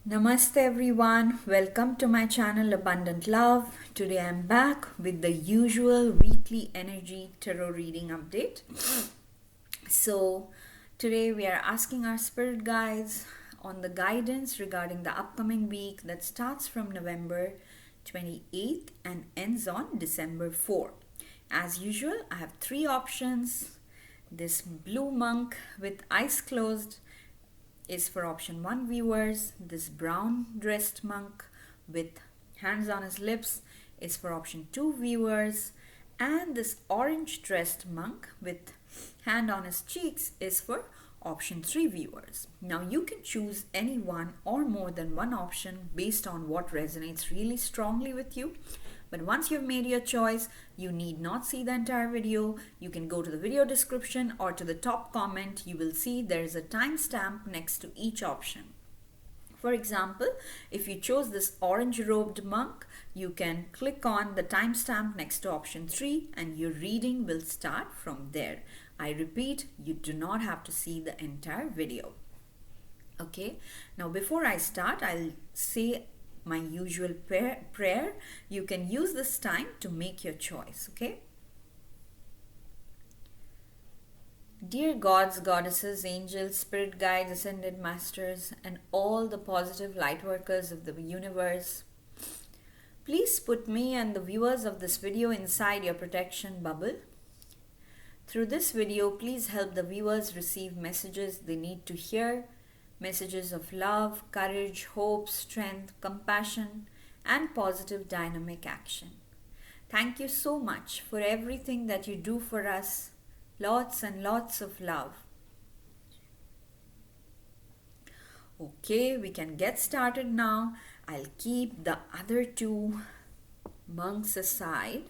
Namaste everyone, welcome to my channel Abundant Love. Today I'm back with the usual weekly energy tarot reading update. So today we are asking our spirit guides on the guidance regarding the upcoming week that starts from November 28th and ends on December 4. As usual, I have three options. This blue monk with eyes closed is for option 1 viewers. This brown dressed monk with hands on his lips is for option 2 viewers. And this orange dressed monk with hand on his cheeks is for option 3 viewers. Now you can choose any one or more than one option based on what resonates really strongly with you. But once you've made your choice, you need not see the entire video. You can go to the video description or to the top comment. You will see there is a timestamp next to each option. For example, if you chose this orange robed monk, you can click on the timestamp next to option 3 and your reading will start from there. I repeat, you do not have to see the entire video. Okay, now before I start, I'll say my usual prayer. You can use this time to make your choice. Okay, dear gods, goddesses, angels, spirit guides, ascended masters, and all the positive light workers of the universe, please put me and the viewers of this video inside your protection bubble. Through this video, please help the viewers receive messages they need to hear. Messages of love, courage, hope, strength, compassion, and positive dynamic action. Thank you so much for everything that you do for us. Lots and lots of love. Okay, we can get started now. I'll keep the other two monks aside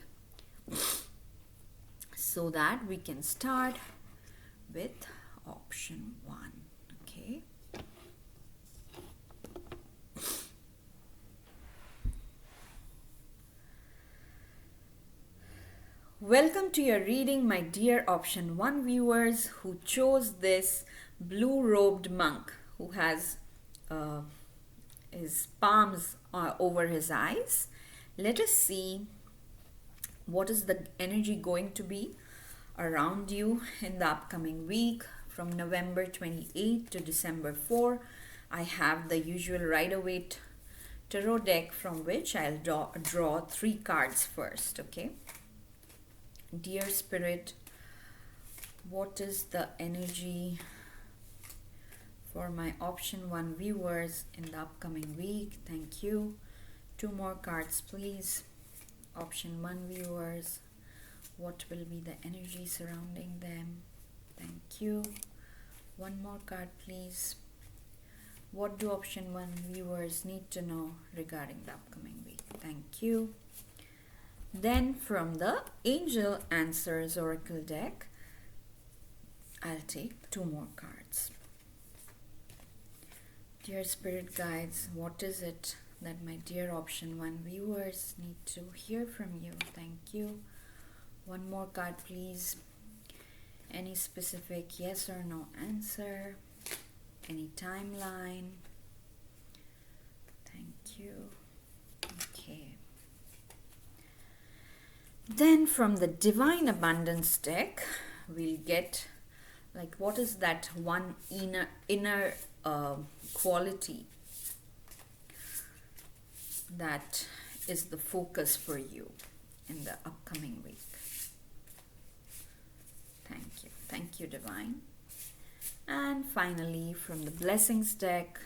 so that we can start with option 1. Okay. Welcome to your reading, my dear option 1 viewers who chose this blue robed monk who has his palms over his eyes. Let us see what is the energy going to be around you in the upcoming week from November 28 to December 4. I have the usual Rider-Waite tarot deck from which I'll draw 3 cards first. Okay. Dear Spirit, what is the energy for my option 1 viewers in the upcoming week? Thank you. 2 more cards, please. Option 1 viewers, what will be the energy surrounding them? Thank you. 1 more card, please. What do option 1 viewers need to know regarding the upcoming week? Thank you. Then from the Angel Answers Oracle deck, I'll take 2 more cards. Dear Spirit Guides, what is it that my dear option 1 viewers need to hear from you? Thank you. 1 more card, please. Any specific yes or no answer? Any timeline? Thank you. Okay. Then from the Divine Abundance deck, we'll get like what is that one inner quality that is the focus for you in the upcoming week. Thank you. Thank you, Divine. And finally, from the Blessings deck,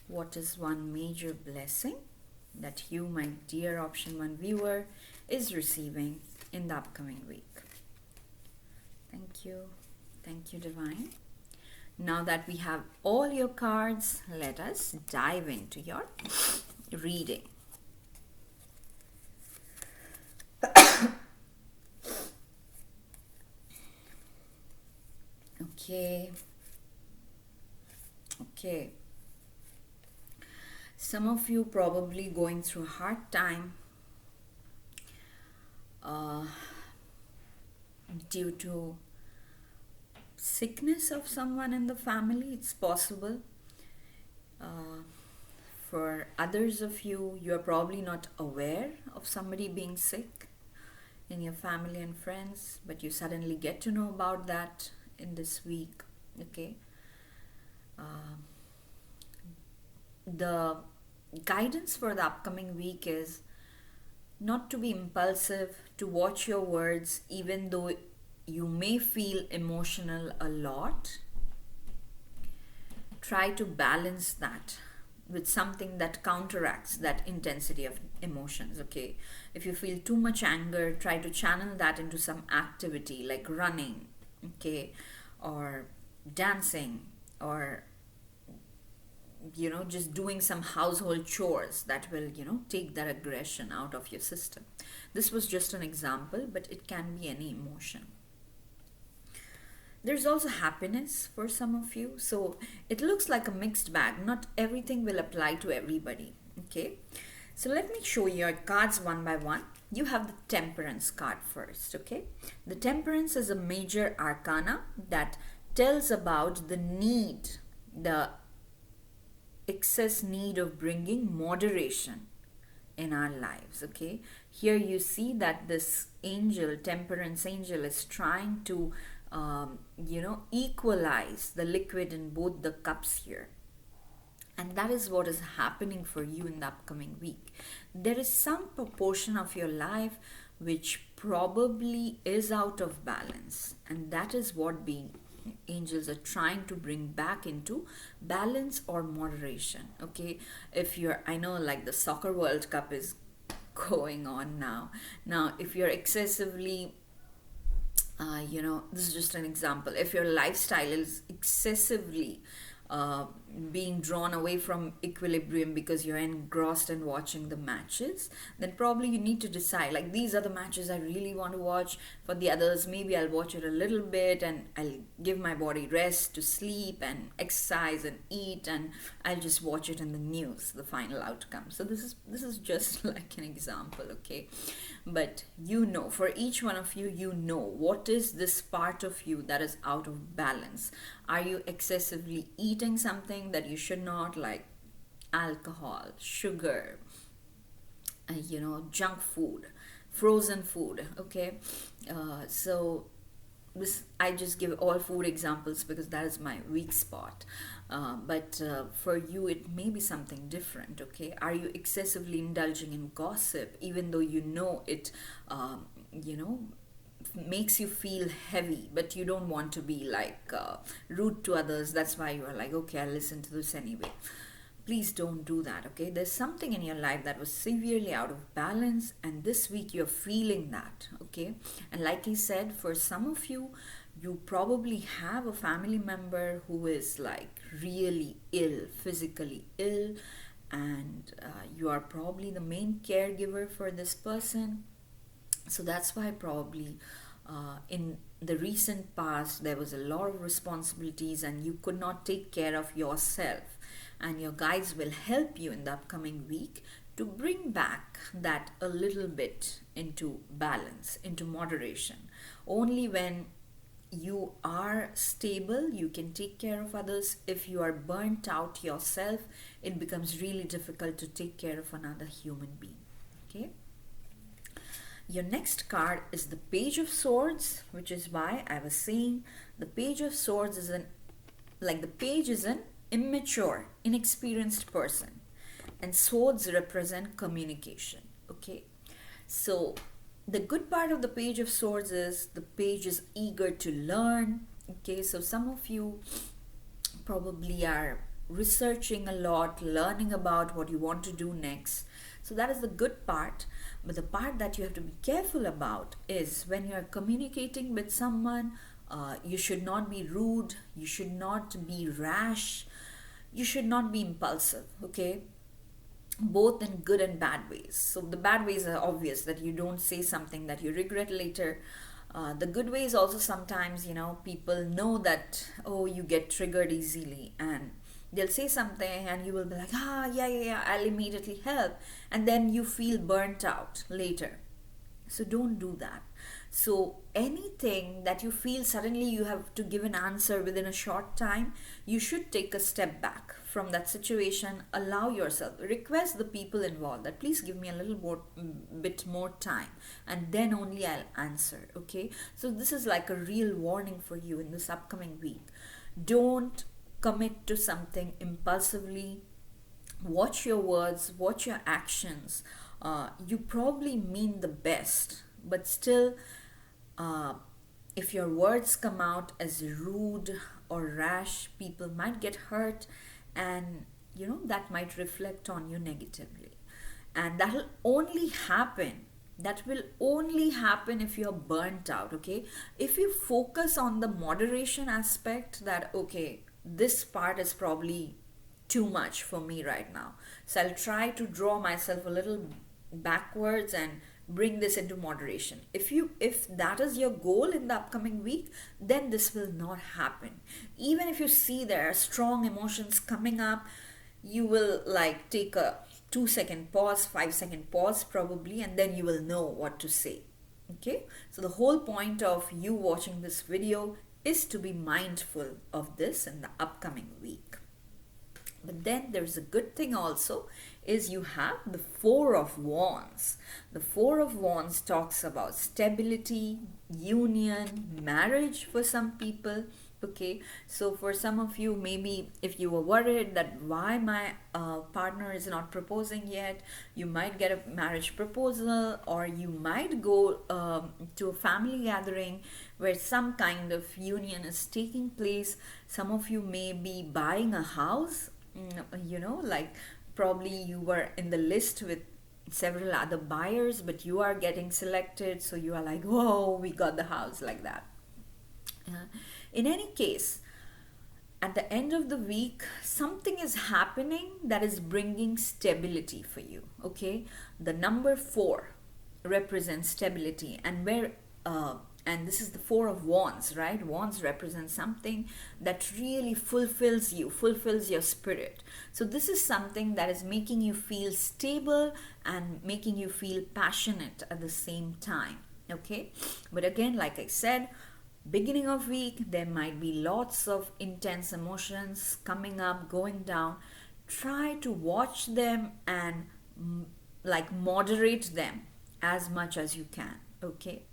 what is one major blessing that you, my dear option 1 viewer, is receiving in the upcoming week? Thank you. Thank you, Divine. Now that we have all your cards, let us dive into your reading. Okay. Some of you probably going through a hard time due to sickness of someone in the family. It's possible. for others of you, you are probably not aware of somebody being sick in your family and friends, but you suddenly get to know about that in this week. Okay. Uh, the guidance for the upcoming week is not to be impulsive, to watch your words, even though you may feel emotional a lot. Try to balance that with something that counteracts that intensity of emotions. Okay, if you feel too much anger, try to channel that into some activity like running, okay, or dancing, or just doing some household chores that will take that aggression out of your system. This was just an example, but it can be any emotion. There's also happiness for some of you. So it looks like a mixed bag. Not everything will apply to everybody. Okay. So let me show you your cards one by one. You have the Temperance card first. Okay. The Temperance is a major arcana that tells about the need, the excess need of bringing moderation in our lives. Okay. Here you see that this angel, Temperance angel, is trying to equalize the liquid in both the cups here. And that is what is happening for you in the upcoming week. There is some proportion of your life which probably is out of balance. And that is what being angels are trying to bring back into balance or moderation. Okay. I know like the soccer World Cup is going on now. Now, if you're excessively this is just an example. If your lifestyle is excessively being drawn away from equilibrium because you're engrossed in watching the matches, then probably you need to decide, like, these are the matches I really want to watch. For the others, maybe I'll watch it a little bit and I'll give my body rest to sleep and exercise and eat, and I'll just watch it in the news, the final outcome. So this is just like an example, okay? But for each one of you, what is this part of you that is out of balance. Are you excessively eating something that you should not, like alcohol, sugar, junk food, frozen food? Okay. So I just give all food examples because that is my weak spot. But for you, it may be something different. Okay. Are you excessively indulging in gossip, even though it makes you feel heavy, but you don't want to be like rude to others? That's why you are like, okay, I'll listen to this anyway. Please don't do that. Okay, there's something in your life that was severely out of balance, and this week you're feeling that. Okay, and like I said, for some of you, you probably have a family member who is like really ill, physically ill, and you are probably the main caregiver for this person. So that's why probably in the recent past there was a lot of responsibilities and you could not take care of yourself. And your guides will help you in the upcoming week to bring back that a little bit into balance, into moderation. Only when you are stable, you can take care of others. If you are burnt out yourself, it becomes really difficult to take care of another human being. Okay. Your next card is the Page of Swords, which is why I was saying the Page of Swords is an immature, inexperienced person, and swords represent communication. Okay, so the good part of the Page of Swords is the page is eager to learn. Okay, so some of you probably are researching a lot, learning about what you want to do next. So that is the good part. But the part that you have to be careful about is when you are communicating with someone, you should not be rude, you should not be rash, you should not be impulsive. Okay, both in good and bad ways. So the bad ways are obvious, that you don't say something that you regret later. The good ways also, sometimes people know that, oh, you get triggered easily, and they'll say something and you will be like, yeah, I'll immediately help, and then you feel burnt out later. So don't do that. So anything that you feel suddenly you have to give an answer within a short time, you should take a step back from that situation. Allow yourself, request the people involved that please give me a little more bit more time, and then only I'll answer. Okay, so this is like a real warning for you in this upcoming week. Don't commit to something impulsively. Watch your words, watch your actions. You probably mean the best, but still, uh, if your words come out as rude or rash, people might get hurt, and that might reflect on you negatively. And that will only happen if you're burnt out. Okay, if you focus on the moderation aspect, that okay, this part is probably too much for me right now, so I'll try to draw myself a little backwards and bring this into moderation. If that is your goal in the upcoming week, then this will not happen. Even if you see there are strong emotions coming up, you will like take a 2-second pause, 5-second pause probably, and then you will know what to say. Okay, so the whole point of you watching this video is to be mindful of this in the upcoming week. But then there's a good thing also, is you have the Four of Wands. The Four of Wands talks about stability, union, marriage for some people. Okay, so for some of you, maybe if you were worried that why my partner is not proposing yet, you might get a marriage proposal, or you might go to a family gathering where some kind of union is taking place. Some of you may be buying a house, like probably you were in the list with several other buyers, but you are getting selected, so you are like, whoa, we got the house, like that. In any case, at the end of the week, something is happening that is bringing stability for you. Okay, the number 4 represents stability, and this is the Four of Wands, right? Wands represent something that really fulfills you, fulfills your spirit. So this is something that is making you feel stable and making you feel passionate at the same time. Okay, but again, like I said, beginning of week, there might be lots of intense emotions coming up, going down. Try to watch them and like moderate them as much as you can. Okay,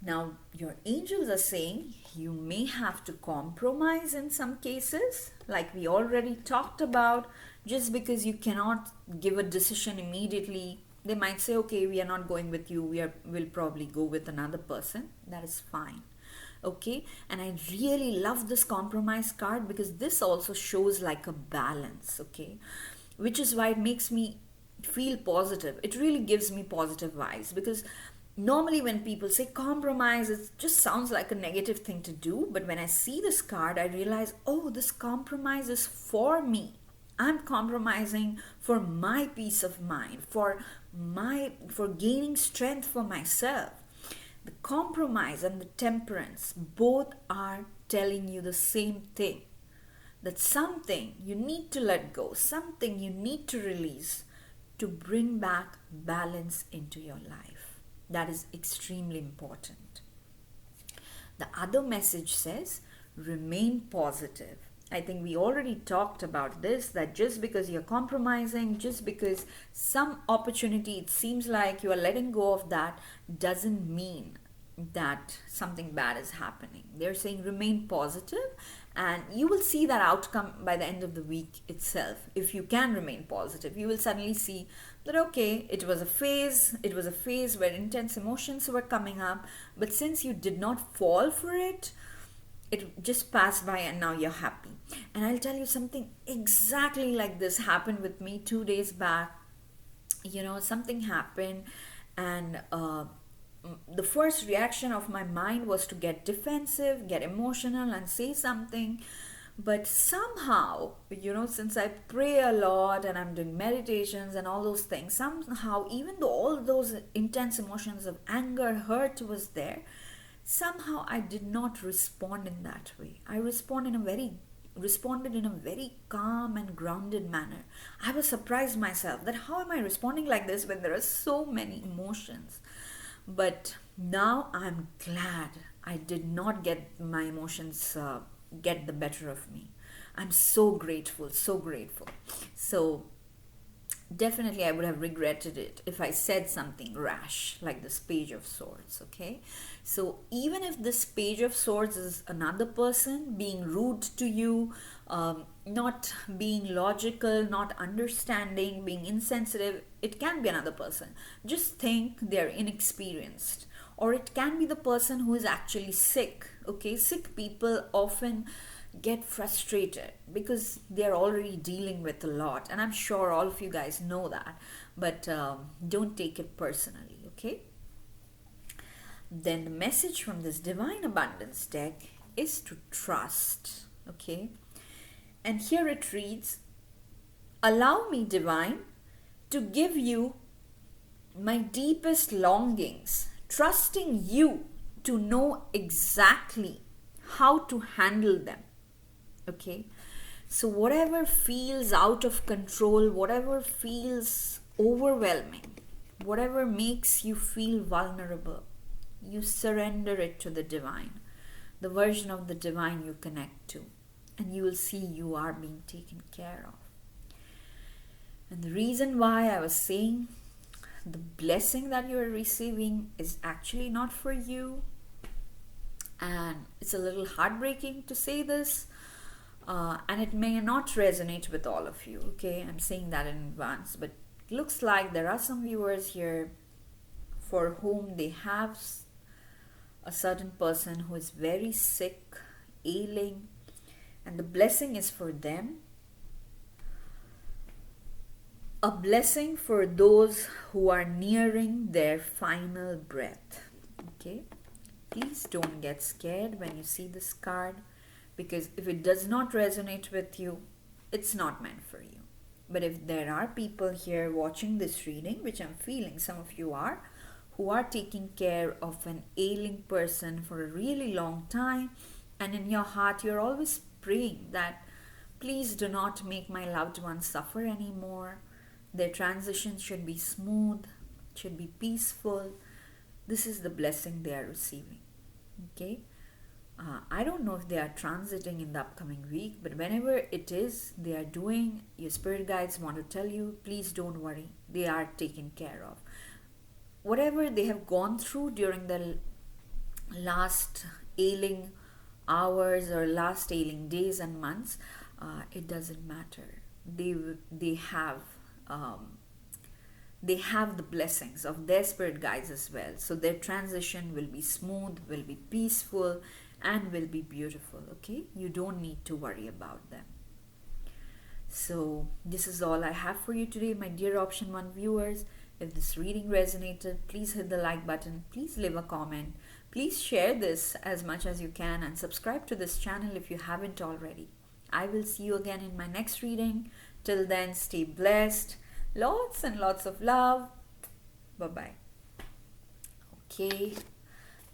now your angels are saying you may have to compromise in some cases, like we already talked about. Just because you cannot give a decision immediately, they might say, okay, we are not going with you, we'll probably go with another person. That is fine. Okay, and I really love this compromise card, because this also shows like a balance. Okay, which is why it makes me feel positive. It really gives me positive vibes, because normally when people say compromise, it just sounds like a negative thing to do. But when I see this card, I realize, oh, this compromise is for me. I'm compromising for my peace of mind, for gaining strength for myself. The compromise and the temperance both are telling you the same thing, that something you need to let go, something you need to release to bring back balance into your life. That is extremely important. The other message says, remain positive. I think we already talked about this, that just because you're compromising, just because some opportunity, it seems like you are letting go of that, doesn't mean that something bad is happening. They're saying remain positive, and you will see that outcome by the end of the week itself. If you can remain positive, you will suddenly see that, okay, it was a phase where intense emotions were coming up, but since you did not fall for it, it just passed by and now you're happy. And I'll tell you something exactly like this happened with me 2 days back. Something happened, and the first reaction of my mind was to get defensive, get emotional, and say something. But somehow, since I pray a lot and I'm doing meditations and all those things, somehow, even though all those intense emotions of anger, hurt was there, somehow I did not respond in that way. I respond in a very responded in a very calm and grounded manner. I was surprised myself that how am I responding like this when there are so many emotions? But now I'm glad I did not get my emotions get the better of me. I'm so grateful, so grateful. So definitely I would have regretted it if I said something rash like this Page of Swords. Okay, so even if this Page of Swords is another person being rude to you, not being logical, not understanding, being insensitive, it can be another person. Just think they're inexperienced, or it can be the person who is actually sick. Okay, sick people often get frustrated because they're already dealing with a lot, and I'm sure all of you guys know that, but don't take it personally. Okay, then the message from this Divine Abundance deck is to trust. Okay, and here it reads, allow me, Divine, to give you my deepest longings, trusting you to know exactly how to handle them. Okay, so whatever feels out of control, whatever feels overwhelming, whatever makes you feel vulnerable, you surrender it to the divine, the version of the divine you connect to, and you will see you are being taken care of. And the reason why I was saying the blessing that you are receiving is actually not for you, and it's a little heartbreaking to say this, and it may not resonate with all of you. Okay, I'm saying that in advance, but it looks like there are some viewers here for whom they have a certain person who is very sick, ailing, and the blessing is for them. A blessing for those who are nearing their final breath. Okay, please don't get scared when you see this card, because if it does not resonate with you, it's not meant for you. But if there are people here watching this reading, which I'm feeling some of you are, who are taking care of an ailing person for a really long time, and in your heart you're always praying that please do not make my loved ones suffer anymore, their transition should be smooth, should be peaceful, this is the blessing they are receiving. Okay, I don't know if they are transiting in the upcoming week, but whenever it is they are doing, your spirit guides want to tell you, please don't worry, they are taken care of. Whatever they have gone through during the last ailing hours or last ailing days and months, it doesn't matter. They have the blessings of their spirit guides as well. So their transition will be smooth, will be peaceful, and will be beautiful. Okay, you don't need to worry about them. So this is all I have for you today, my dear option 1 viewers. If this reading resonated, please hit the like button, please leave a comment, please share this as much as you can, and subscribe to this channel if you haven't already. I will see you again in my next reading. Till then, stay blessed, lots and lots of love. Bye bye. Okay,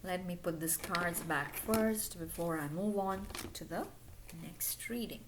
let me put these cards back first before I move on to the next reading.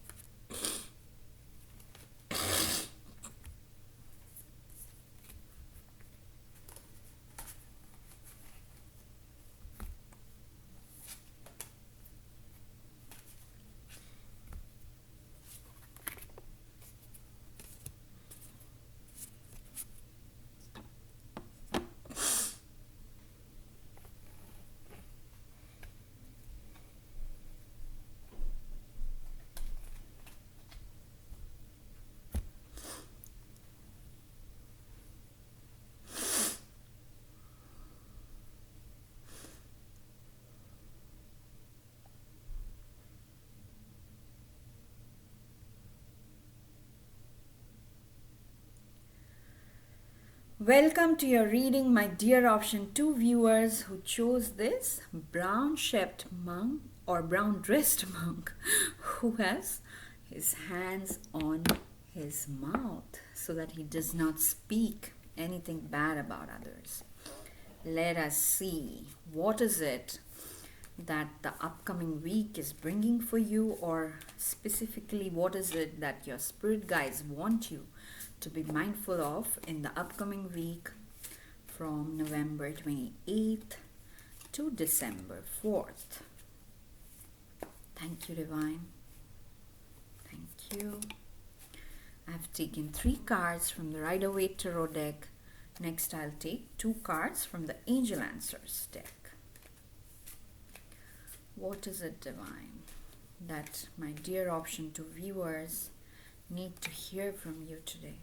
Welcome to your reading, my dear option 2 viewers who chose this brown-shaped monk or brown-dressed monk who has his hands on his mouth so that he does not speak anything bad about others. Let us see, what is it that the upcoming week is bringing for you, or specifically what is it that your spirit guides want you to be mindful of in the upcoming week from November 28th to December 4th. Thank you, Divine. Thank you. I've taken 3 cards from the Rider-Waite Tarot deck. Next, I'll take 2 cards from the Angel Answers deck. What is it, Divine, that my dear option 2 viewers need to hear from you today?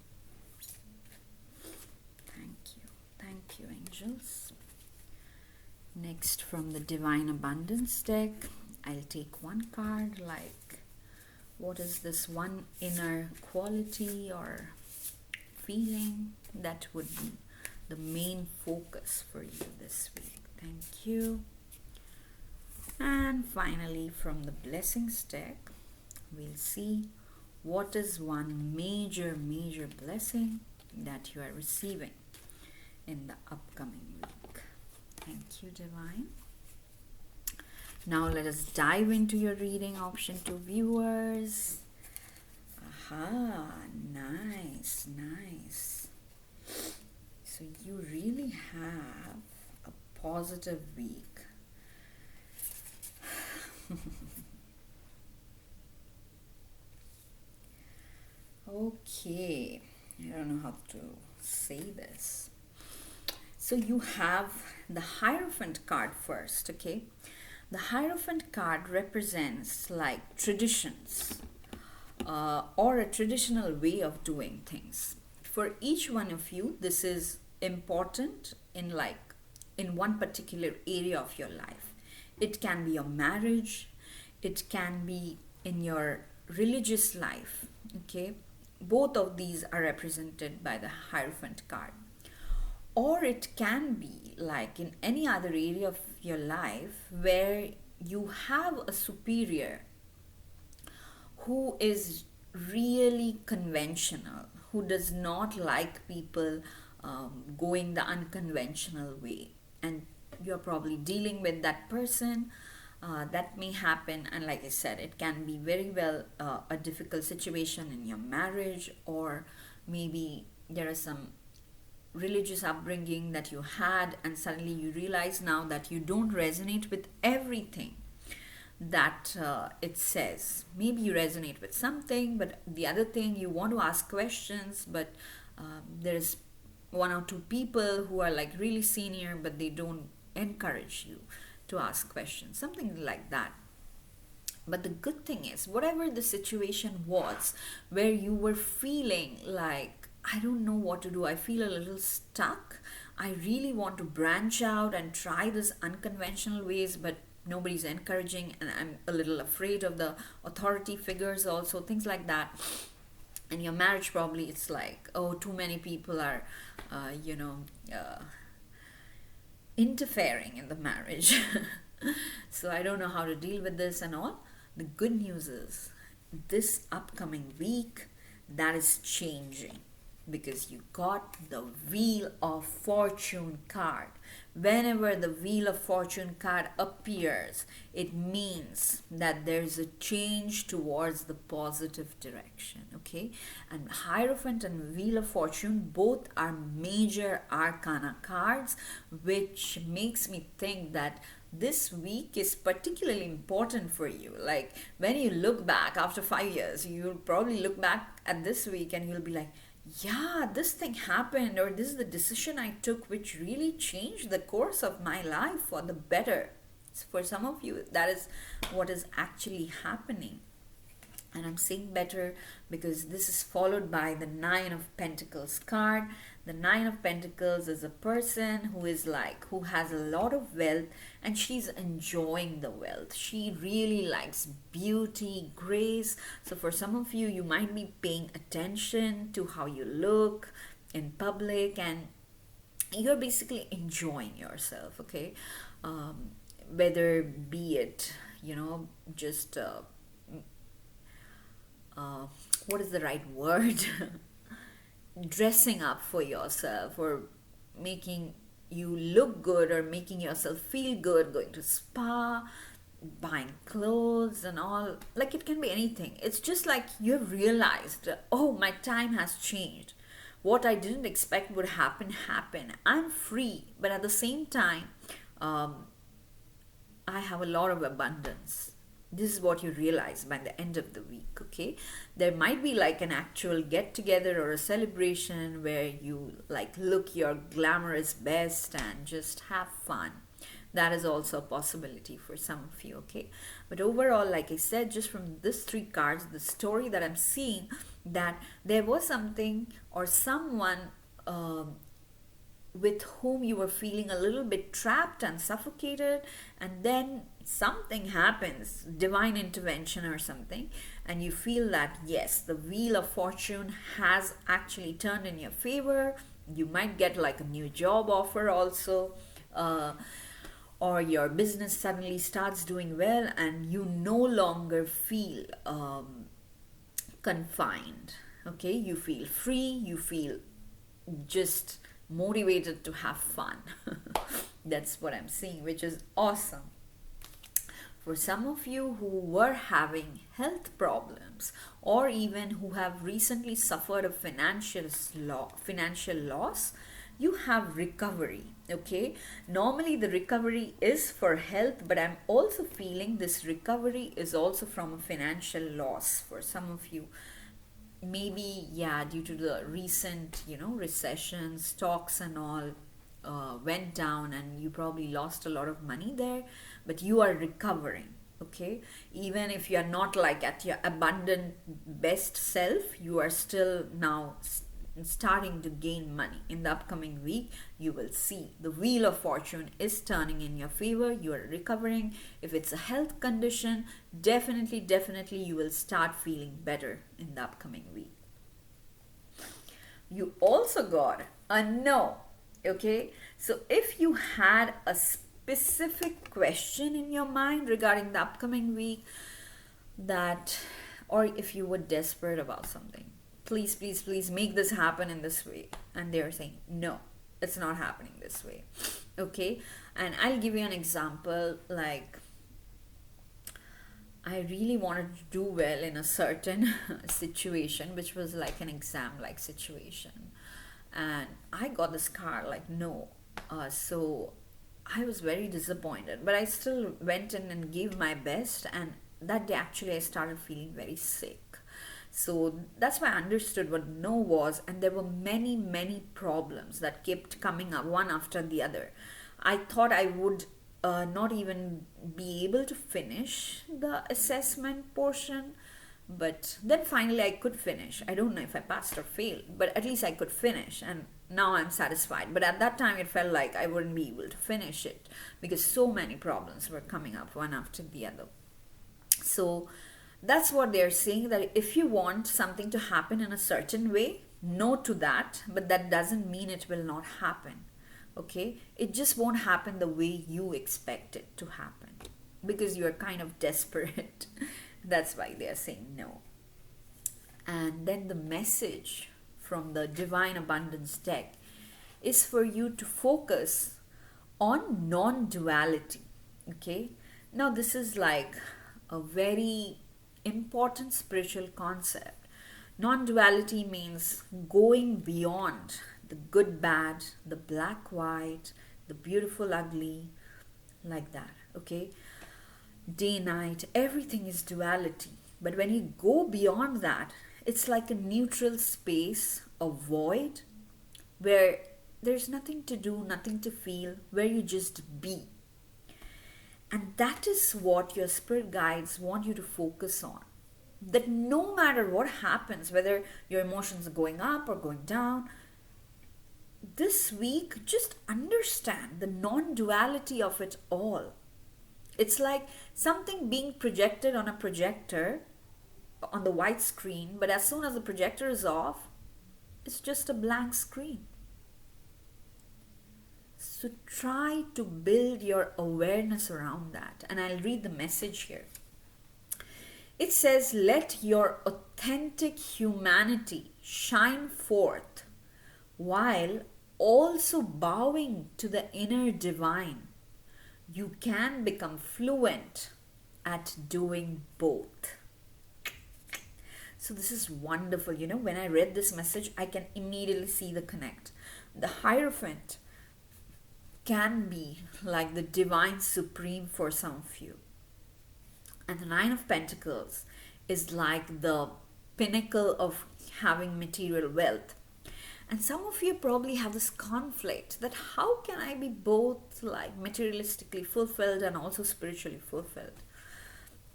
Thank you. Thank you, angels. Next, from the Divine Abundance deck, I'll take 1 card, like, what is this one inner quality or feeling that would be the main focus for you this week? Thank you. And finally, from the Blessings deck, we'll see what is one major blessing that you are receiving in the upcoming week. Thank you, Divine. Now let us dive into your reading, option 2 viewers. Aha, nice. So you really have a positive week. Okay, I don't know how to say this. So you have the Hierophant card first, okay? The Hierophant card represents like traditions or a traditional way of doing things. For each one of you, this is important in one particular area of your life. It can be your marriage, it can be in your religious life, okay? Both of these are represented by the Hierophant card. Or it can be like in any other area of your life where you have a superior who is really conventional, who does not like people going the unconventional way. And you're probably dealing with that person. That may happen, and like I said, it can be very well a difficult situation in your marriage, or maybe there is some religious upbringing that you had, and suddenly you realize now that you don't resonate with everything that it says. Maybe you resonate with something, but the other thing you want to ask questions, but there's 1 or 2 people who are like really senior, but they don't encourage you to ask questions, something like that. But the good thing is, whatever the situation was where you were feeling like, I don't know what to do, I feel a little stuck, I really want to branch out and try this unconventional ways, but nobody's encouraging, and I'm a little afraid of the authority figures also, things like that. In your marriage, probably it's like, oh, too many people are interfering in the marriage. So I don't know how to deal with this and all. The good news is, this upcoming week, that is changing, because you got the Wheel of Fortune card. Whenever the Wheel of Fortune card appears, it means that there's a change towards the positive direction, okay? And Hierophant and Wheel of Fortune both are major arcana cards, which makes me think that this week is particularly important for you. Like, when you look back after 5 years, you'll probably look back at this week and you'll be like, yeah, this thing happened, or this is the decision I took which really changed the course of my life for the better. So for some of you, that is what is actually happening. And I'm saying better because this is followed by the 9 of Pentacles card. The 9 of Pentacles is a person who has a lot of wealth, and she's enjoying the wealth. She really likes beauty, grace. So for some of you, you might be paying attention to how you look in public, and you're basically enjoying yourself, okay? Whether be it, just what is the right word? Dressing up for yourself, or making you look good, or making yourself feel good, going to spa, buying clothes and all. Like, it can be anything. It's just like you've realized, oh, my time has changed. What I didn't expect would happen. I'm free, but at the same time, um, I have a lot of abundance. This is what you realize by the end of the week, okay? There might be like an actual get together or a celebration where you like look your glamorous best and just have fun. That is also a possibility for some of you, okay? But overall, like I said, just from these three cards, the story that I'm seeing, that there was something or someone with whom you were feeling a little bit trapped and suffocated, and then something happens, divine intervention or something, and you feel that yes, the wheel of fortune has actually turned in your favor. You might get like a new job offer also, or your business suddenly starts doing well and you no longer feel confined. Okay, you feel free, you feel just motivated to have fun. That's what I'm seeing, which is awesome. For some of you who were having health problems or even who have recently suffered a financial loss, you have recovery. Okay, normally the recovery is for health, but I'm also feeling this recovery is also from a financial loss for some of you. Maybe, yeah, due to the recent recession, stocks and all went down and you probably lost a lot of money there, but you are recovering. Okay, even if you are not like at your abundant best self, you are still now starting to gain money. In the upcoming week, you will see the wheel of fortune is turning in your favor. You are recovering. If it's a health condition, definitely you will start feeling better in the upcoming week. You also got a no. Okay, so if you had a specific question in your mind regarding the upcoming week, that, or if you were desperate about something, please make this happen in this way, and they're saying no, it's not happening this way. Okay, and I'll give you an example. Like, I really wanted to do well in a certain situation, which was like an exam like situation, and I got this card like no. So I was very disappointed, but I still went in and gave my best, and that day actually I started feeling very sick. So that's why I understood what no was, and there were many problems that kept coming up one after the other. I thought I would not even be able to finish the assessment portion, but then finally I could finish. I don't know if I passed or failed, but at least I could finish, and now I'm satisfied. But at that time it felt like I wouldn't be able to finish it because so many problems were coming up one after the other. So that's what they're saying, that if you want something to happen in a certain way, no to that, but that doesn't mean it will not happen. Okay, it just won't happen the way you expect it to happen because you're kind of desperate. That's why they're saying no. And then the message from the Divine Abundance deck is for you to focus on non-duality. Okay, now this is like a very important spiritual concept. Non-duality means going beyond the good bad, the black white, the beautiful ugly, like that. Okay, day night, everything is duality, but when you go beyond that, it's like a neutral space, a void, where there's nothing to do, nothing to feel, where you just be. And that is what your spirit guides want you to focus on. That no matter what happens, whether your emotions are going up or going down, this week just understand the non-duality of it all. It's like something being projected on a projector on the white screen, but as soon as the projector is off, it's just a blank screen. So try to build your awareness around that. And I'll read the message here. It says, let your authentic humanity shine forth while also bowing to the inner divine. You can become fluent at doing both. So this is wonderful. When I read this message, I can immediately see the connect. The Hierophant can be like the divine supreme for some of you. And the Nine of Pentacles is like the pinnacle of having material wealth. And some of you probably have this conflict that how can I be both like materialistically fulfilled and also spiritually fulfilled?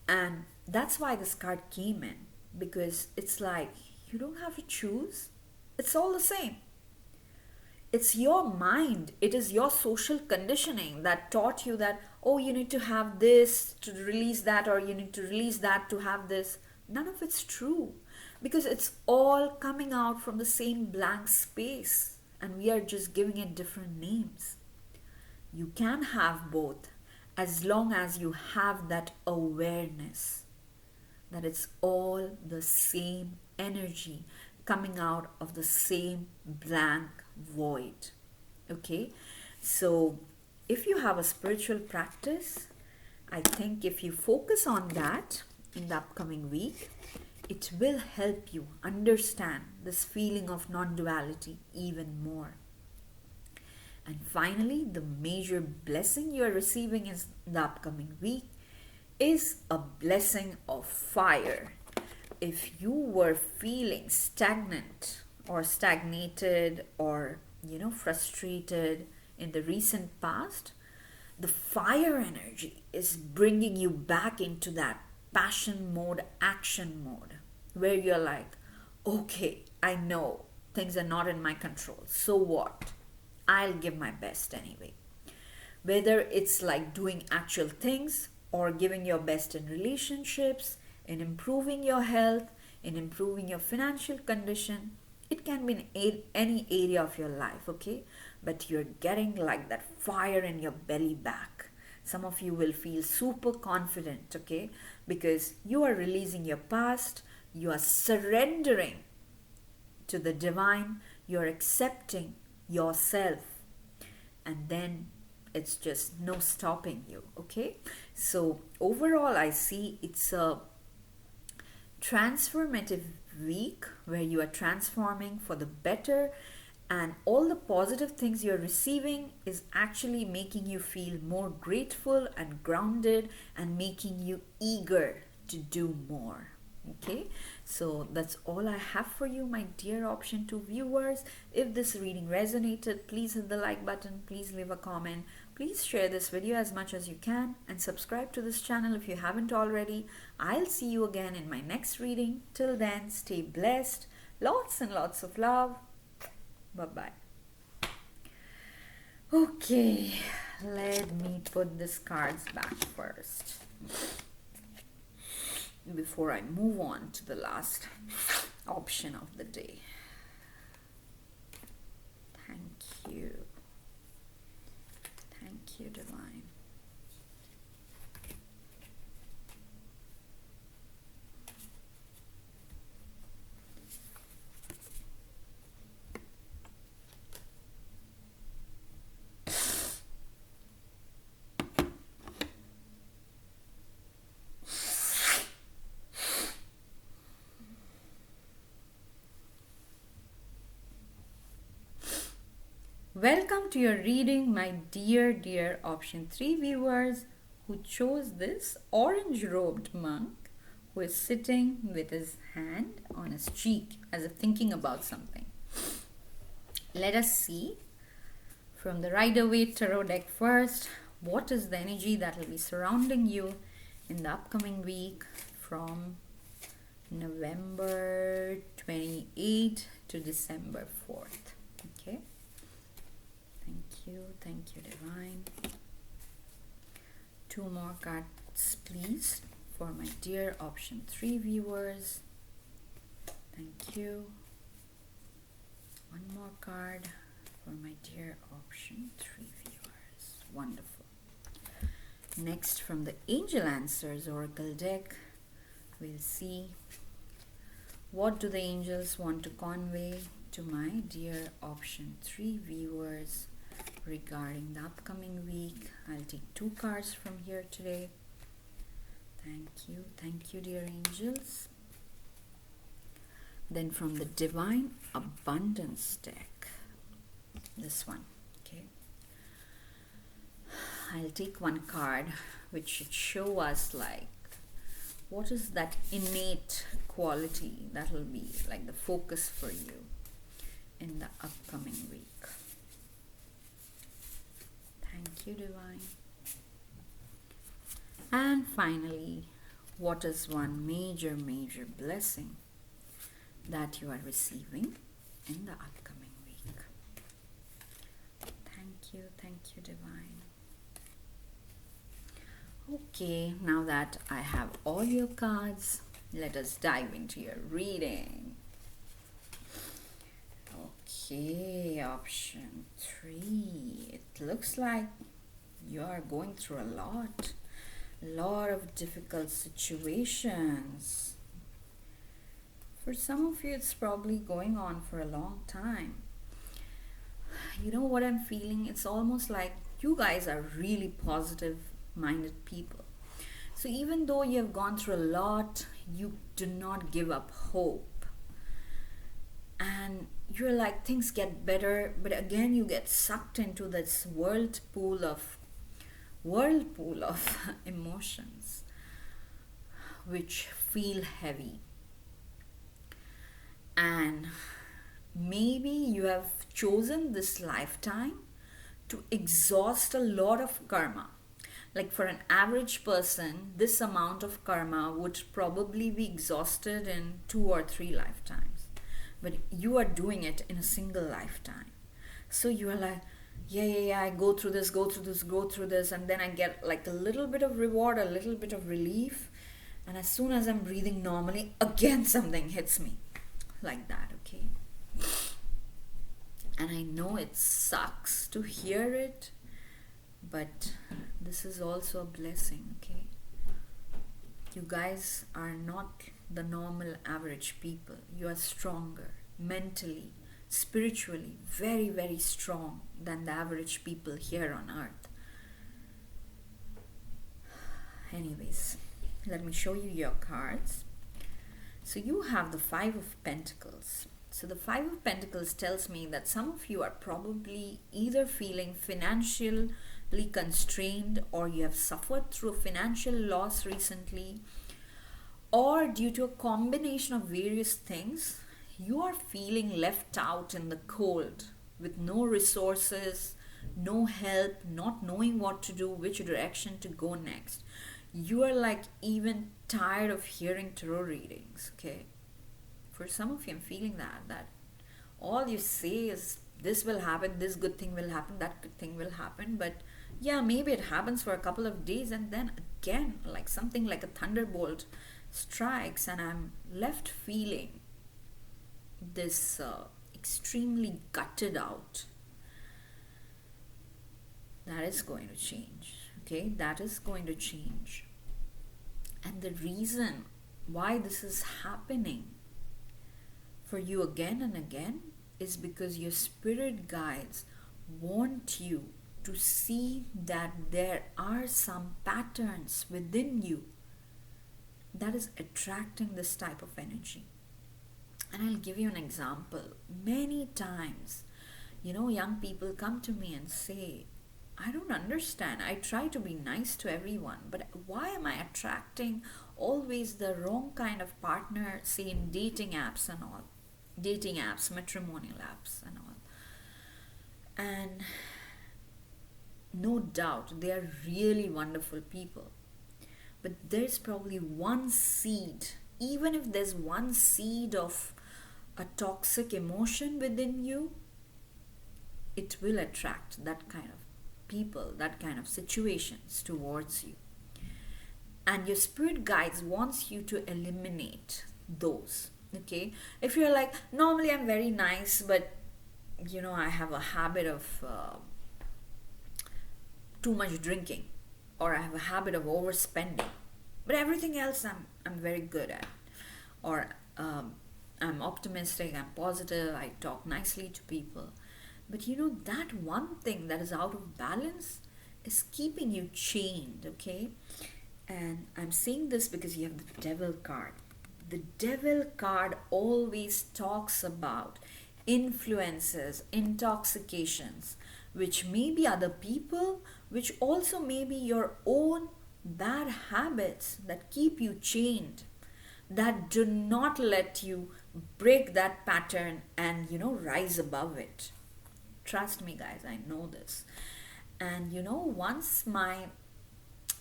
And that's why this card came in, because it's like you don't have to choose. It's all the same. It's your mind. It is your social conditioning that taught you that, oh, you need to have this to release that, or you need to release that to have this. None of it's true, because it's all coming out from the same blank space, and we are just giving it different names. You can have both as long as you have that awareness that it's all the same energy coming out of the same blank void. Okay, so if you have a spiritual practice, I think if you focus on that in the upcoming week, it will help you understand this feeling of non-duality even more. And finally, the major blessing you are receiving in the upcoming week is a blessing of fire. If you were feeling stagnant or stagnated or frustrated in the recent past, the fire energy is bringing you back into that passion mode, action mode, where you're like, okay, I know things are not in my control. So what? I'll give my best anyway. Whether it's like doing actual things or giving your best in relationships, in improving your health, in improving your financial condition, it can be in any area of your life, okay? But you're getting like that fire in your belly back. Some of you will feel super confident, okay? Because you are releasing your past, you are surrendering to the divine, you're accepting yourself, and then it's just no stopping you, okay? So overall, I see it's a transformative week where you are transforming for the better, and all the positive things you're receiving is actually making you feel more grateful and grounded and making you eager to do more. Okay, so that's all I have for you, my dear option 2 viewers. If this reading resonated, please hit the like button, please leave a comment, please share this video as much as you can, and subscribe to this channel if you haven't already. I'll see you again in my next reading. Till then, stay blessed, lots and lots of love. Bye-bye. Okay, let me put these cards back first before I move on to the last option of the day. Thank you. Thank you, Divine. Welcome to your reading, my dear option 3 viewers who chose this orange-robed monk who is sitting with his hand on his cheek as if thinking about something. Let us see from the Rider-Waite Tarot deck first, what is the energy that will be surrounding you in the upcoming week from November 28th to December 4th. Okay. Thank you, Divine. 2 more cards, please, for my dear option 3 viewers. Thank you. 1 more card for my dear option 3 viewers. Wonderful. Next, from the Angel Answers Oracle deck, we'll see what do the angels want to convey to my dear option 3 viewers regarding the upcoming week. I'll take 2 cards from here today. Thank you, dear angels. Then from the Divine Abundance deck, this one, okay. I'll take one card which should show us like what is that innate quality that will be like the focus for you in the upcoming week. Thank you, Divine. And finally, what is one major blessing that you are receiving in the upcoming week? Thank you, Divine. Okay, now that I have all your cards, let us dive into your reading. Okay, option 3. It looks like you are going through a lot of difficult situations. For some of you, it's probably going on for a long time. You know what I'm feeling? It's almost like you guys are really positive minded people. So even though you have gone through a lot, you do not give up hope. And you're like, things get better, but again you get sucked into this whirlpool of emotions which feel heavy. And maybe you have chosen this lifetime to exhaust a lot of karma. Like for an average person, this amount of karma would probably be exhausted in 2 or 3 lifetimes. But you are doing it in a single lifetime. So you are like, yeah, I go through this, and then I get like a little bit of reward, a little bit of relief. And as soon as I'm breathing normally, again something hits me. Like that, okay? And I know it sucks to hear it, but this is also a blessing, okay? You guys are not the normal average people. You are stronger mentally, spiritually, very strong than the average people here on earth. Anyways, let me show you your cards. So you have the 5 of Pentacles. So the 5 of Pentacles tells me that some of you are probably either feeling financially constrained, or you have suffered through financial loss recently, or due to a combination of various things, you are feeling left out in the cold with no resources, no help, not knowing what to do, which direction to go next. You are like even tired of hearing tarot readings, okay? For some of you, I'm feeling that all you say is this will happen, this good thing will happen, that good thing will happen, but yeah, maybe it happens for a couple of days, and then again, like something like a thunderbolt strikes, and I'm left feeling this extremely gutted out. That is going to change, okay? That is going to change. And the reason why this is happening for you again and again is because your spirit guides want you to see that there are some patterns within you that is attracting this type of energy. And I'll give you an example. Many times, young people come to me and say, I don't understand. I try to be nice to everyone, but why am I attracting always the wrong kind of partner, say in dating apps and all? Dating apps, matrimonial apps and all. And no doubt they are really wonderful people. But there's probably one seed, even if there's one seed of a toxic emotion within you, it will attract that kind of people, that kind of situations towards you. And your spirit guides wants you to eliminate those, okay? If you're like, normally I'm very nice, but I have a habit of too much drinking, or I have a habit of overspending, but everything else I'm very good at, or I'm optimistic, I'm positive, I talk nicely to people. But that one thing that is out of balance is keeping you chained, okay? And I'm saying this because you have the devil card. The devil card always talks about influences, intoxications, which may be other people, which also may be your own bad habits that keep you chained, that do not let you break that pattern and, rise above it. Trust me, guys, I know this. And once my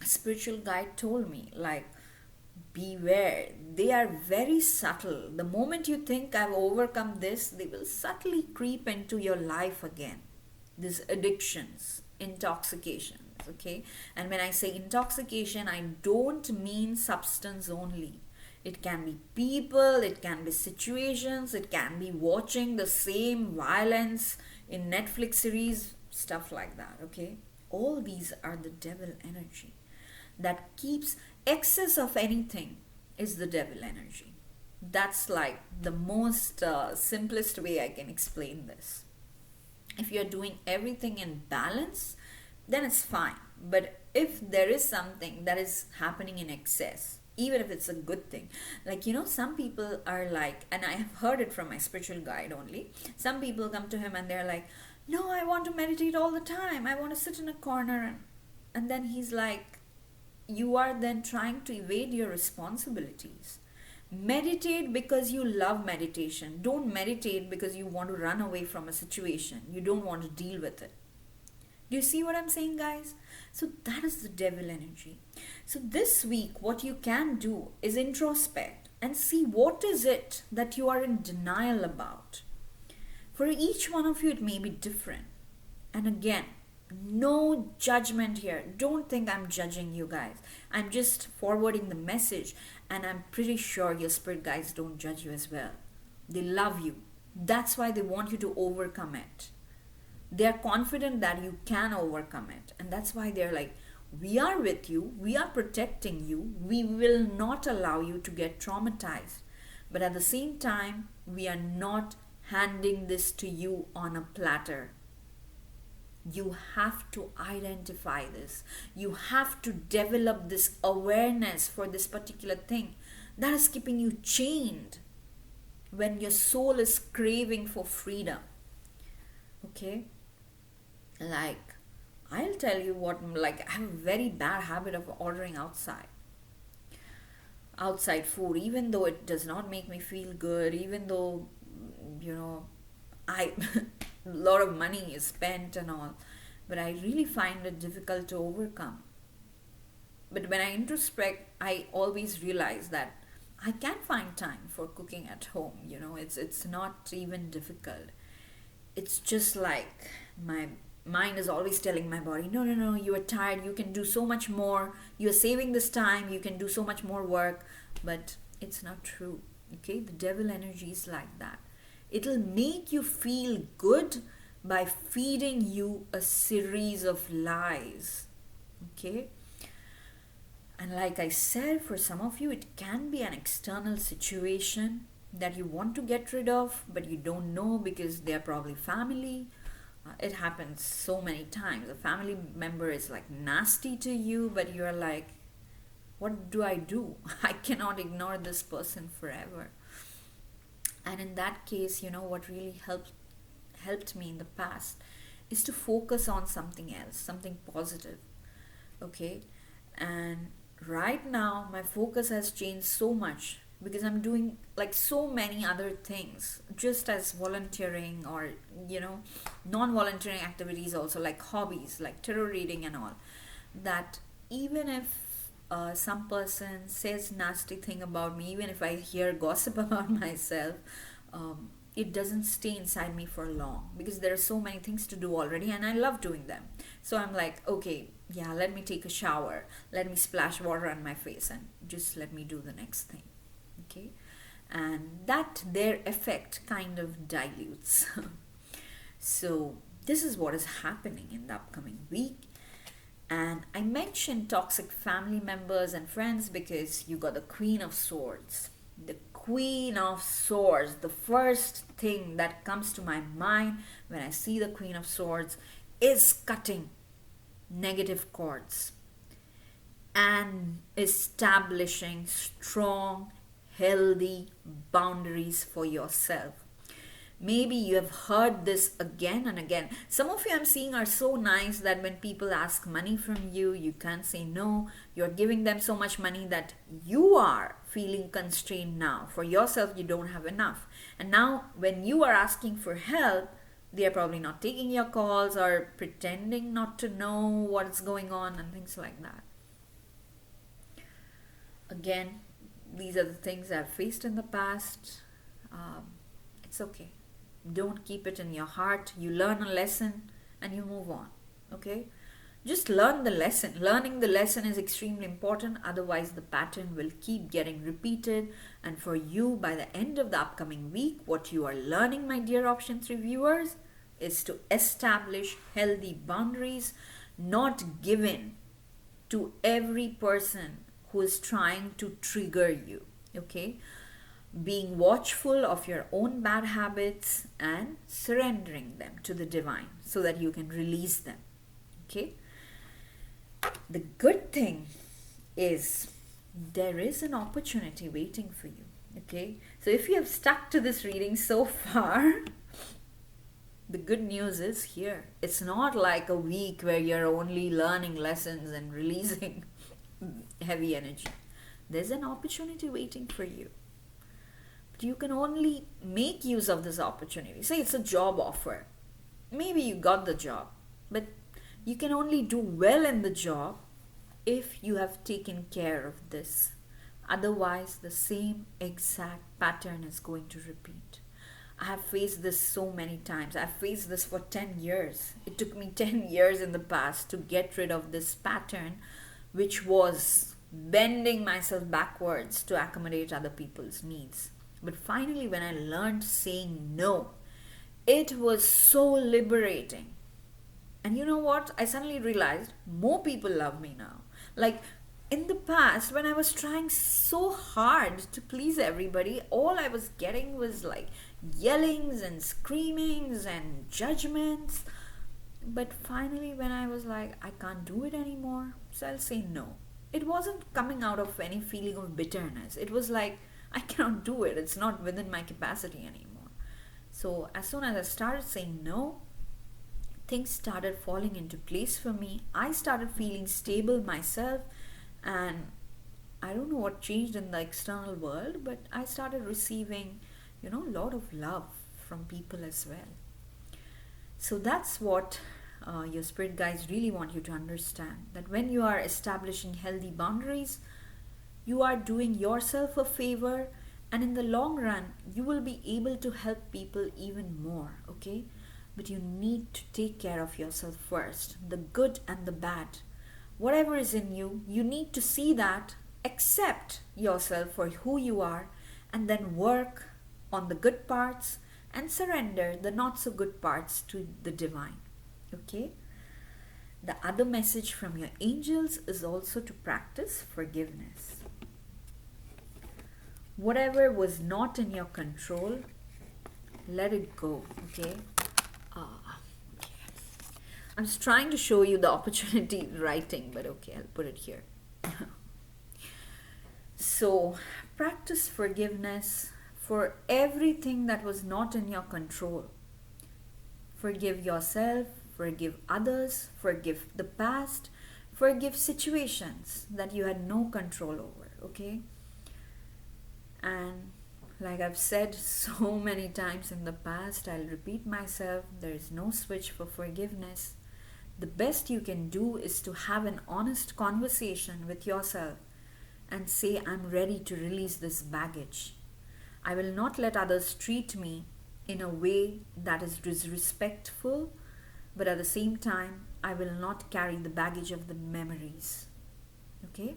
spiritual guide told me, like, beware, they are very subtle. The moment you think I've overcome this, they will subtly creep into your life again. These addictions, intoxications, okay? And when I say intoxication, I don't mean substance only. It can be people, it can be situations, it can be watching the same violence in Netflix series, stuff like that, okay? All these are the devil energy that keeps excess of anything is the devil energy. That's like the most simplest way I can explain this. If you're doing everything in balance, then it's fine. But if there is something that is happening in excess, even if it's a good thing, like some people are like, and I have heard it from my spiritual guide only, some people come to him and they're like, no, I want to meditate all the time, I want to sit in a corner, and then he's like, you are then trying to evade your responsibilities. Meditate because you love meditation. Don't meditate because you want to run away from a situation. You don't want to deal with it. Do you see what I'm saying, guys? So that is the devil energy. So this week, what you can do is introspect and see what is it that you are in denial about. For each one of you, it may be different. And again, no judgment here. Don't think I'm judging you guys. I'm just forwarding the message, and I'm pretty sure your spirit guides don't judge you as well. They love you. That's why they want you to overcome it. They're confident that you can overcome it. And that's why they're like, we are with you. We are protecting you. We will not allow you to get traumatized. But at the same time, we are not handing this to you on a platter. You have to identify this. You have to develop this awareness for this particular thing that is keeping you chained when your soul is craving for freedom. Okay? Like, I'll tell you what, like, I have a very bad habit of ordering outside food, even though it does not make me feel good, even though, I a lot of money is spent and all, but I really find it difficult to overcome. But when I introspect, I always realize that I can find time for cooking at home. It's not even difficult. It's just like my mind is always telling my body, no, no, no, you are tired, you can do so much more, you are saving this time, you can do so much more work. But it's not true. Okay, the devil energy is like that. It'll make you feel good by feeding you a series of lies. Okay? And like I said, for some of you, it can be an external situation that you want to get rid of, but you don't know because they're probably family. It happens so many times. A family member is like nasty to you, but you're like, what do I do? I cannot ignore this person forever. And in that case, what really helped me in the past is to focus on something else, something positive. Okay? And right now my focus has changed so much because I'm doing like so many other things, just as volunteering or non-volunteering activities, also like hobbies like tarot reading and all, that even if some person says nasty thing about me, even if I hear gossip about myself, it doesn't stay inside me for long because there are so many things to do already and I love doing them. So I'm like, okay, yeah, let me take a shower, let me splash water on my face and just let me do the next thing. Okay? And that their effect kind of dilutes. So this is what is happening in the upcoming week. And I mentioned toxic family members and friends because you got the Queen of Swords. The Queen of Swords, the first thing that comes to my mind when I see the Queen of Swords is cutting negative cords. and establishing strong, healthy boundaries for yourself. Maybe you have heard this again and again. Some of you I'm seeing are so nice that when people ask money from you, you can't say no. You're giving them so much money that you are feeling constrained now. For yourself, you don't have enough. And now, when you are asking for help, they are probably not taking your calls or pretending not to know what's going on and things like that. Again, these are the things I've faced in the past. It's okay. Don't keep it in your heart. You learn a lesson and you move on. Okay? Just learn the lesson. Learning the lesson is extremely important. Otherwise, the pattern will keep getting repeated. And for you, by the end of the upcoming week, what you are learning, my dear Option 3 viewers, is to establish healthy boundaries, not give in to every person who is trying to trigger you. Okay? Being watchful of your own bad habits and surrendering them to the divine so that you can release them. Okay? The good thing is there is an opportunity waiting for you. Okay? So if you have stuck to this reading so far, the good news is here. It's not like a week where you're only learning lessons and releasing heavy energy. There's an opportunity waiting for you. But you can only make use of this opportunity. Say it's a job offer. Maybe you got the job, but you can only do well in the job if you have taken care of this. Otherwise, the same exact pattern is going to repeat. I have faced this so many times. I've faced this for 10 years. It took me 10 years in the past to get rid of this pattern, which was bending myself backwards to accommodate other people's needs. But finally, when I learned saying no, it was so liberating. And you know what? I suddenly realized more people love me now. Like in the past, when I was trying so hard to please everybody, all I was getting was like yellings and screamings and judgments. But finally, when I was like, I can't do it anymore, so I'll say no. It wasn't coming out of any feeling of bitterness. It was like, I cannot do it. It's not within my capacity anymore. So as soon as I started saying no, things started falling into place for me. I started feeling stable myself, and I don't know what changed in the external world, but I started receiving, a lot of love from people as well. So that's what your spirit guides really want you to understand, that when you are establishing healthy boundaries, you are doing yourself a favor, and in the long run, you will be able to help people even more, okay? But you need to take care of yourself first, the good and the bad. Whatever is in you, you need to see that, accept yourself for who you are, and then work on the good parts and surrender the not so good parts to the divine, okay? The other message from your angels is also to practice forgiveness. Whatever was not in your control, let it go, okay? Okay. I'm just trying to show you the opportunity writing, but okay, I'll put it here. So, practice forgiveness for everything that was not in your control. Forgive yourself, forgive others, forgive the past, forgive situations that you had no control over, okay? And like I've said so many times in the past, I'll repeat myself, there is no switch for forgiveness. The best you can do is to have an honest conversation with yourself and say, I'm ready to release this baggage. I will not let others treat me in a way that is disrespectful, but at the same time, I will not carry the baggage of the memories. Okay?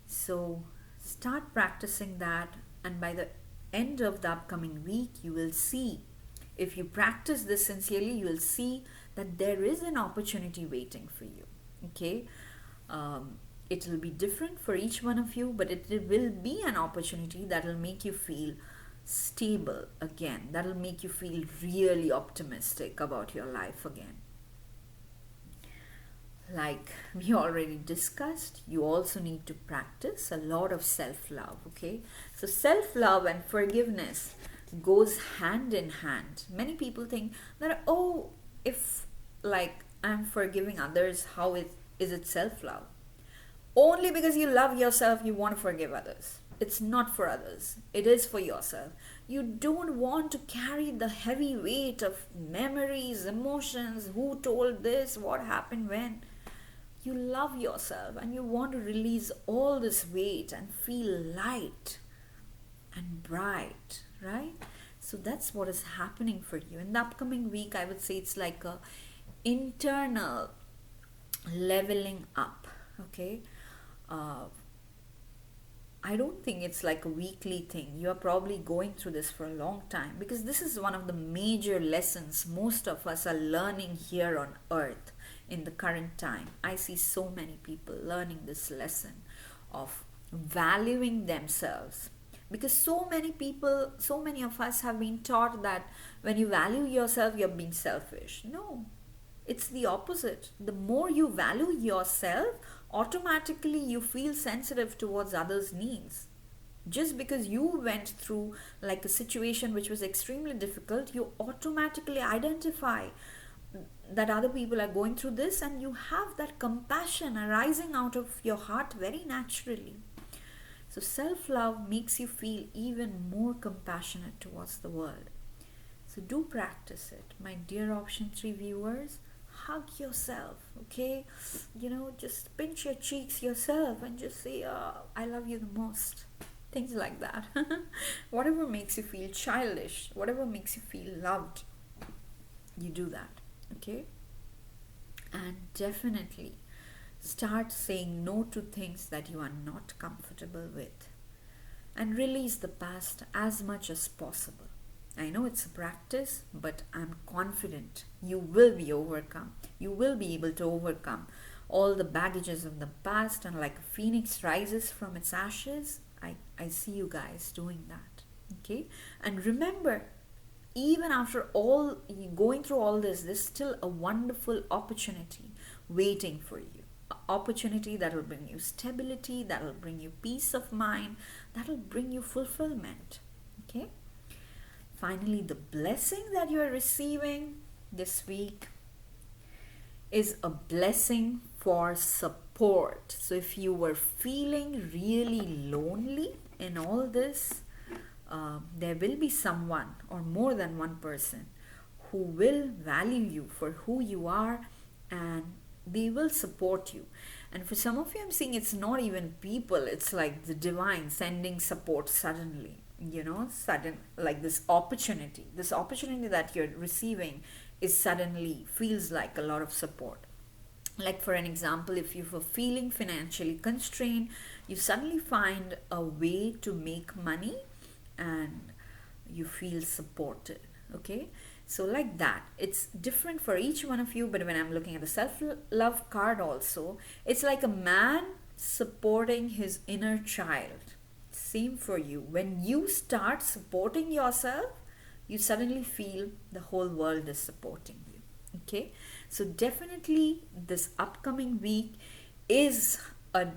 So, start practicing that, and by the end of the upcoming week, you will see, if you practice this sincerely, you will see that there is an opportunity waiting for you. Okay? It will be different for each one of you, but it will be an opportunity that will make you feel stable again. That will make you feel really optimistic about your life again. Like we already discussed, you also need to practice a lot of self-love. Okay, so self-love and forgiveness goes hand in hand. Many people think that, oh, if like I'm forgiving others, is it self-love? Only because you love yourself you want to forgive others. It's not for others, it is for yourself. You don't want to carry the heavy weight of memories, emotions, who told this, what happened when. You love yourself and you want to release all this weight and feel light and bright, right? So that's what is happening for you in the upcoming week. I would say it's like a internal leveling up. Okay, uh, I don't think it's like a weekly thing. You are probably going through this for a long time, because this is one of the major lessons most of us are learning here on earth in the current time. I see so many people learning this lesson of valuing themselves, because so many people, so many of us have been taught that when you value yourself, you're being selfish. No, it's the opposite. The more you value yourself, automatically you feel sensitive towards others' needs. Just because you went through like a situation which was extremely difficult, you automatically identify that other people are going through this, and you have that compassion arising out of your heart very naturally. So self love makes you feel even more compassionate towards the world. So do practice it, my dear option 3 viewers. Hug yourself, okay? Just pinch your cheeks yourself and just say, I love you the most. Things like that. Whatever makes you feel childish, whatever makes you feel loved, you do that, okay? And definitely start saying no to things that you are not comfortable with, and release the past as much as possible. I know it's a practice, but I'm confident you will be overcome. You will be able to overcome all the baggages of the past, and like a phoenix rises from its ashes, I see you guys doing that. Okay? And remember, even after all going through all this, there's still a wonderful opportunity waiting for you. An opportunity that will bring you stability, that will bring you peace of mind, that will bring you fulfillment. Okay? Finally, the blessing that you are receiving this week is a blessing for support. So if you were feeling really lonely in all this, there will be someone or more than one person who will value you for who you are, and they will support you. And for some of you, I'm seeing it's not even people, it's like the divine sending support suddenly. Sudden, like this opportunity that you're receiving is suddenly feels like a lot of support. Like for an example, if you were feeling financially constrained, you suddenly find a way to make money and you feel supported. Okay, so like that, it's different for each one of you. But when I'm looking at the self-love card also, it's like a man supporting his inner child. Same for you. When you start supporting yourself, you suddenly feel the whole world is supporting you. Okay, so definitely this upcoming week is a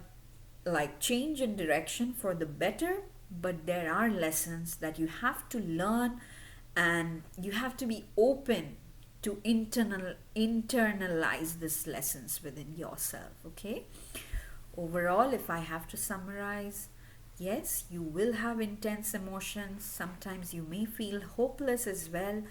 like change in direction for the better, but there are lessons that you have to learn, and you have to be open to internalize these lessons within yourself. Okay, overall, if I have to summarize, yes, you will have intense emotions. Sometimes you may feel hopeless as well.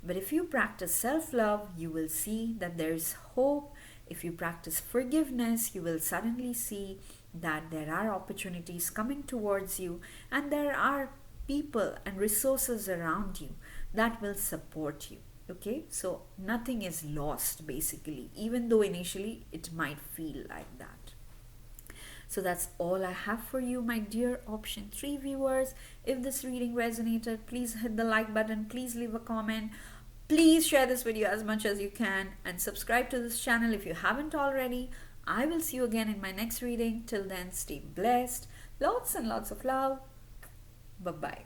But if you practice self-love, you will see that there is hope. If you practice forgiveness, you will suddenly see that there are opportunities coming towards you, and there are people and resources around you that will support you. Okay, so nothing is lost basically, even though initially it might feel like that. So that's all I have for you, my dear option 3 viewers. If this reading resonated, please hit the like button, please leave a comment, please share this video as much as you can, and subscribe to this channel if you haven't already. I will see you again in my next reading. Till then, stay blessed. Lots and lots of love. Bye-bye.